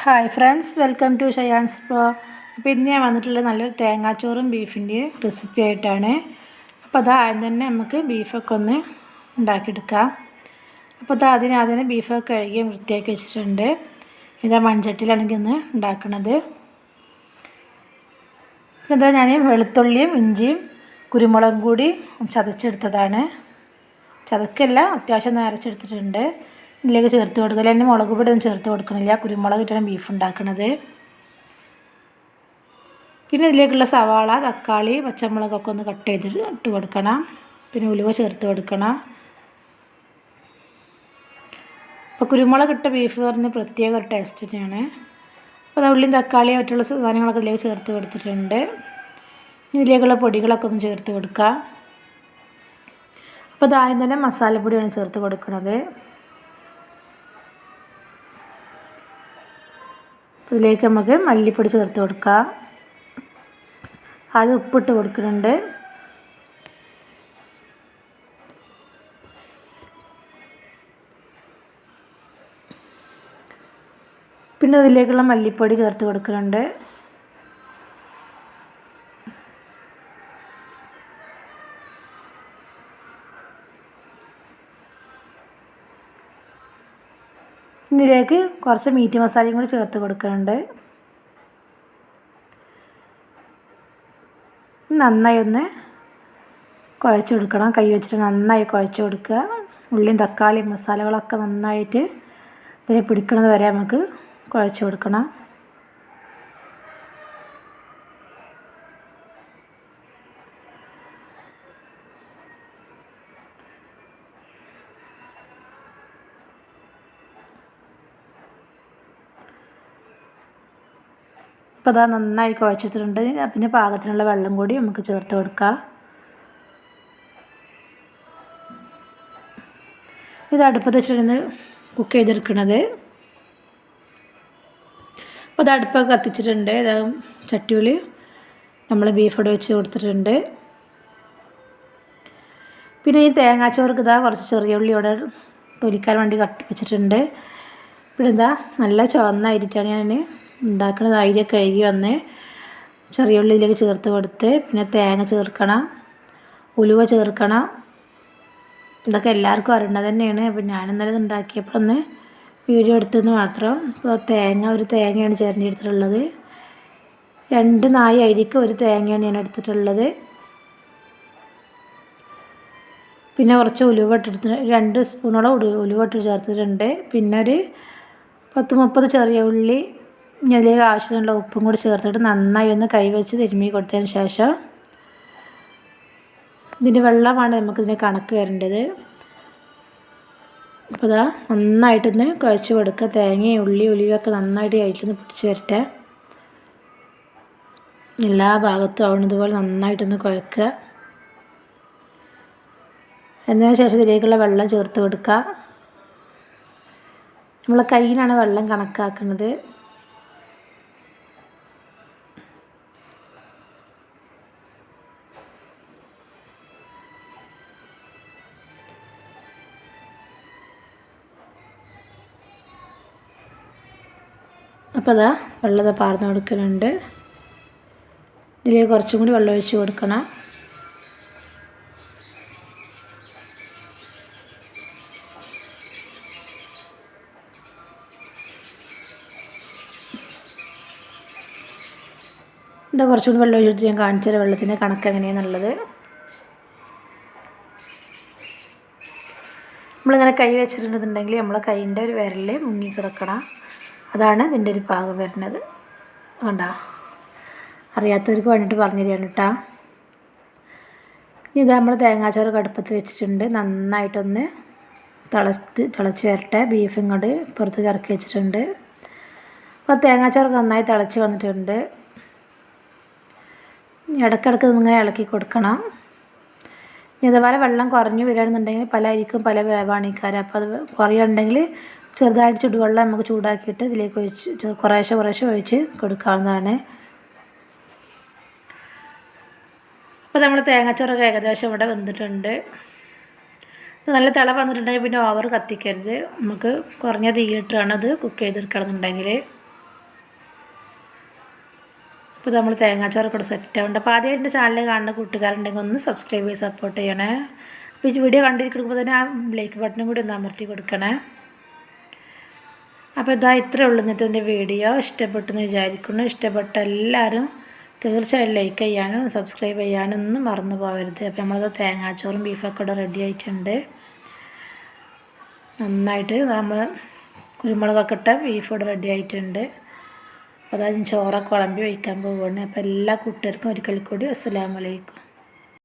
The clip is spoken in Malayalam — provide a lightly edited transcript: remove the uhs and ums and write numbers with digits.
ഹായ് ഫ്രണ്ട്സ്, വെൽക്കം ടു ഷയാൻസ് പ്രോ. അപ്പോൾ ഇന്ന് ഞാൻ വന്നിട്ടുള്ളത് നല്ലൊരു തേങ്ങാച്ചോറും ബീഫിൻ്റെ റെസിപ്പി ആയിട്ടാണ്. അപ്പോൾ അത് ആദ്യം തന്നെ നമുക്ക് ബീഫൊക്കെ ഒന്ന് ഉണ്ടാക്കിയെടുക്കാം. അപ്പോൾ അത് ആദ്യം ബീഫൊക്കെ കഴുകി വൃത്തിയാക്കി വെച്ചിട്ടുണ്ട്. ഇതാ മൺചട്ടിയിലാണെങ്കിൽ ഒന്ന് ഉണ്ടാക്കുന്നത്. ഇതാ ഞാൻ വെളുത്തുള്ളിയും ഇഞ്ചിയും കുരുമുളകും കൂടി ചതച്ചെടുത്തതാണ്. ചതക്കല്ല, അത്യാവശ്യം ഒന്ന് അരച്ചെടുത്തിട്ടുണ്ട്. ഇതിലേക്ക് ചേർത്ത് കൊടുക്കില്ല. എൻ്റെ മുളക് പൊടി ഒന്നും ചേർത്ത് കൊടുക്കണില്ല. കുരുമുളക് ഇട്ടാണ് ബീഫ് ഉണ്ടാക്കുന്നത്. പിന്നെ ഇതിലേക്കുള്ള സവാള, തക്കാളി, പച്ചമുളകൊക്കെ ഒന്ന് കട്ട് ചെയ്തിട്ട് ഇട്ട് കൊടുക്കണം. പിന്നെ ഉലുവ ചേർത്ത് കൊടുക്കണം. അപ്പോൾ കുരുമുളക് ഇട്ട ബീഫ് പറഞ്ഞ് പ്രത്യേക ഒരു ടേസ്റ്റ് തന്നെയാണ്. അപ്പോൾ അത് ഉള്ളിയും തക്കാളിയും ആയിട്ടുള്ള സാധനങ്ങളൊക്കെ ഇതിലേക്ക് ചേർത്ത് കൊടുത്തിട്ടുണ്ട്. ഇതിലേക്കുള്ള പൊടികളൊക്കെ ഒന്ന് ചേർത്ത് കൊടുക്കുക. അപ്പോൾ അതാദ്യം തന്നെ മസാലപ്പൊടിയാണ് ചേർത്ത് കൊടുക്കുന്നത്. ഇതിലേക്ക് നമുക്ക് മല്ലിപ്പൊടി ചേർത്ത് കൊടുക്കാം. ആദ്യം ഉപ്പിട്ട് കൊടുക്കുന്നുണ്ട്. പിന്നെ അതിലേക്കുള്ള മല്ലിപ്പൊടി ചേർത്ത് കൊടുക്കുന്നുണ്ട്. ഇതിലേക്ക് കുറച്ച് മീറ്റ് മസാലയും കൂടി ചേർത്ത് കൊടുക്കുന്നുണ്ട്. നന്നായി ഒന്ന് കുഴച്ച് കൊടുക്കണം. കൈ വെച്ചിട്ട് നന്നായി കുഴച്ച് കൊടുക്കുക. ഉള്ളിയും തക്കാളിയും മസാലകളൊക്കെ നന്നായിട്ട് ഇതിൽ പിടിക്കുന്നത് വരെ നമുക്ക് കുഴച്ച് കൊടുക്കണം. അപ്പോൾ അതാ നന്നായി കുഴച്ചിട്ടുണ്ട്. പിന്നെ പാകത്തിനുള്ള വെള്ളം കൂടി നമുക്ക് ചേർത്ത് കൊടുക്കാം. ഇത് അടുപ്പത്ത് വെച്ചിരുന്ന് കുക്ക് ചെയ്തെടുക്കണത്. അപ്പോൾ അത് അടുപ്പൊക്കെ കത്തിച്ചിട്ടുണ്ട്. ഇത് ചട്ടിയിൽ നമ്മൾ ബീഫ് ഇവിടെ വെച്ച് കൊടുത്തിട്ടുണ്ട്. പിന്നെ ഈ തേങ്ങാച്ചോർക്ക് ഇതാ കുറച്ച് ചെറിയ ഉള്ളി ഇവിടെ തൊലിക്കാൻ വേണ്ടി കട്ട് വെച്ചിട്ടുണ്ട്. പിന്നെ ഇതാ നല്ല ചുവന്ന അരിയിട്ടാണ് ഞാൻ ഉണ്ടാക്കുന്നത്. അരി കഴുകി വന്ന് ചെറിയ ഉള്ളി ഇതിലേക്ക് ചേർത്ത് കൊടുത്ത് പിന്നെ തേങ്ങ ചേർക്കണം, ഉലുവ ചേർക്കണം. ഇതൊക്കെ എല്ലാവർക്കും അറിയേണ്ടത് തന്നെയാണ്. അപ്പോൾ ഞാനിന്നലെ ഇത് ഉണ്ടാക്കിയപ്പോൾ ഒന്ന് വീഡിയോ എടുത്തെന്ന് മാത്രം. അപ്പോൾ ഒരു തേങ്ങയാണ് ചിരണ്ടിയെടുത്തിട്ടുള്ളത്. 2 നാഴി അരിക്ക് ഒരു തേങ്ങയാണ് ഞാൻ എടുത്തിട്ടുള്ളത്. പിന്നെ കുറച്ച് ഉലുവ ഇട്ടെടുത്ത് 2 സ്പൂണോളം ഉലുവ ഇട്ട് ചേർത്തിട്ടുണ്ട്. പിന്നെ ഒരു 10-30 ചെറിയ ഉള്ളി, ഇതിലേക്ക് ആവശ്യത്തിനുള്ള ഉപ്പും കൂടി ചേർത്തിട്ട് നന്നായി ഒന്ന് കൈവച്ച് തിരുമ്മി കൊടുത്തതിന് ശേഷം ഇതിൻ്റെ വെള്ളമാണ് നമുക്കിതിന് കണക്ക് വരേണ്ടത്. അപ്പോൾ ഇതാ നന്നായിട്ടൊന്ന് കുഴച്ച് കൊടുക്കുക. തേങ്ങയും ഉലിവൊക്കെ നന്നായിട്ട് അതിലൊന്ന് പിടിച്ച് വരട്ടെ. എല്ലാ ഭാഗത്തും ആവുന്നതുപോലെ നന്നായിട്ടൊന്ന് കുഴക്കുക. എന്നതിന് ശേഷം ഇതിലേക്കുള്ള വെള്ളം ചേർത്ത് കൊടുക്കുക. നമ്മൾ കയ്യിലാണ് വെള്ളം കണക്കാക്കുന്നത്. അപ്പോൾ അതാ വെള്ളം പാർന്ന് കൊടുക്കുന്നുണ്ട്. ഇതിലേക്ക് കുറച്ചും കൂടി വെള്ളം ഒഴിച്ച് കൊടുക്കണം. എന്താ കുറച്ചുകൂടി വെള്ളം ഒഴിച്ചിട്ട് ഞാൻ കാണിച്ചാൽ വെള്ളത്തിൻ്റെ കണക്ക് എങ്ങനെയാണെന്നുള്ളത്. നമ്മളിങ്ങനെ കൈ വെച്ചിട്ടുണ്ടെന്നുണ്ടെങ്കിൽ നമ്മളെ കൈയിൻ്റെ ഒരു വിരൽ മുങ്ങിക്കിടക്കണം. അതാണ് ഇതിൻ്റെ ഒരു പാകം വരുന്നത്. കണ്ടോ? അറിയാത്തവർക്ക് വേണ്ടിയിട്ട് പറഞ്ഞു തരികയാണ് കേട്ടോ. ഇത് നമ്മൾ തേങ്ങാച്ചോറ് അടുപ്പത്ത് വെച്ചിട്ടുണ്ട്. നന്നായിട്ടൊന്ന് തിളച്ച് വരട്ടെ. ബീഫ് ഇങ്ങോട്ട് പുറത്ത് ഇറക്കി വെച്ചിട്ടുണ്ട്. അപ്പോൾ തേങ്ങാച്ചോറ് നന്നായി തിളച്ച് വന്നിട്ടുണ്ട്. ഇടയ്ക്കിടയ്ക്ക് ഇങ്ങനെ ഇളക്കി കൊടുക്കണം. ഇതുപോലെ വെള്ളം കുറഞ്ഞു വരികയാണെന്നുണ്ടെങ്കിൽ പല അരിക്കും പല വേവാണിക്കാരം. അപ്പോൾ അത് കുറയുണ്ടെങ്കിൽ ചെറുതായിട്ട് ചുടുവെള്ളം നമുക്ക് ചൂടാക്കിയിട്ട് ഇതിലേക്ക് ഒഴിച്ച് കുറേശ്ശെ ഒഴിച്ച് കൊടുക്കാവുന്നതാണ്. അപ്പോൾ നമ്മൾ തേങ്ങാച്ചോറൊക്കെ ഏകദേശം ഇവിടെ വെന്തിട്ടുണ്ട്. നല്ല തിള വന്നിട്ടുണ്ടെങ്കിൽ പിന്നെ ഓവർ കത്തിക്കരുത്. നമുക്ക് കുറഞ്ഞ തീയിട്ടാണ് അത് കുക്ക് ചെയ്തെടുക്കണമെന്നുണ്ടെങ്കിൽ. ഇപ്പോൾ നമ്മൾ തേങ്ങാച്ചോറൊക്കെ ഇവിടെ സെറ്റ് ആവുന്നുണ്ട്. അപ്പോൾ ആദ്യം എൻ്റെ ചാനൽ കാണുന്ന കൂട്ടുകാരുണ്ടെങ്കിൽ ഒന്ന് സബ്സ്ക്രൈബ് ചെയ്ത് സപ്പോർട്ട് ചെയ്യണേ. അപ്പോൾ ഈ വീഡിയോ കണ്ടിരിക്കുമ്പോൾ തന്നെ ആ ലൈക്ക് ബട്ടണും കൂടി ഒന്ന് അമർത്തി കൊടുക്കണേ. അപ്പോൾ ഇത്രയേ ഉള്ളൂ ഇന്നത്തെ എൻ്റെ വീഡിയോ. ഇഷ്ടപ്പെട്ടെന്ന് വിചാരിക്കുന്നു. ഇഷ്ടപ്പെട്ട എല്ലാവരും തീർച്ചയായും ലൈക്ക് ചെയ്യാനും സബ്സ്ക്രൈബ് ചെയ്യാനും ഒന്നും മറന്നു പോകരുത്. അപ്പോൾ നമ്മളത് തേങ്ങാച്ചോറും ബീഫൊക്കെ ഇവിടെ റെഡി ആയിട്ടുണ്ട്. നന്നായിട്ട് നമ്മൾ കുരുമുളകൊക്കെ ഇട്ട ബീഫ് ഇവിടെ റെഡി ആയിട്ടുണ്ട്. അപ്പോൾ ചോറൊക്കെ വിളമ്പി വയ്ക്കാൻ പോവുകയാണ്. അപ്പോൾ എല്ലാ കൂട്ടുകാർക്കും ഒരിക്കൽ കൂടി അസ്സലാമു അലൈക്കും.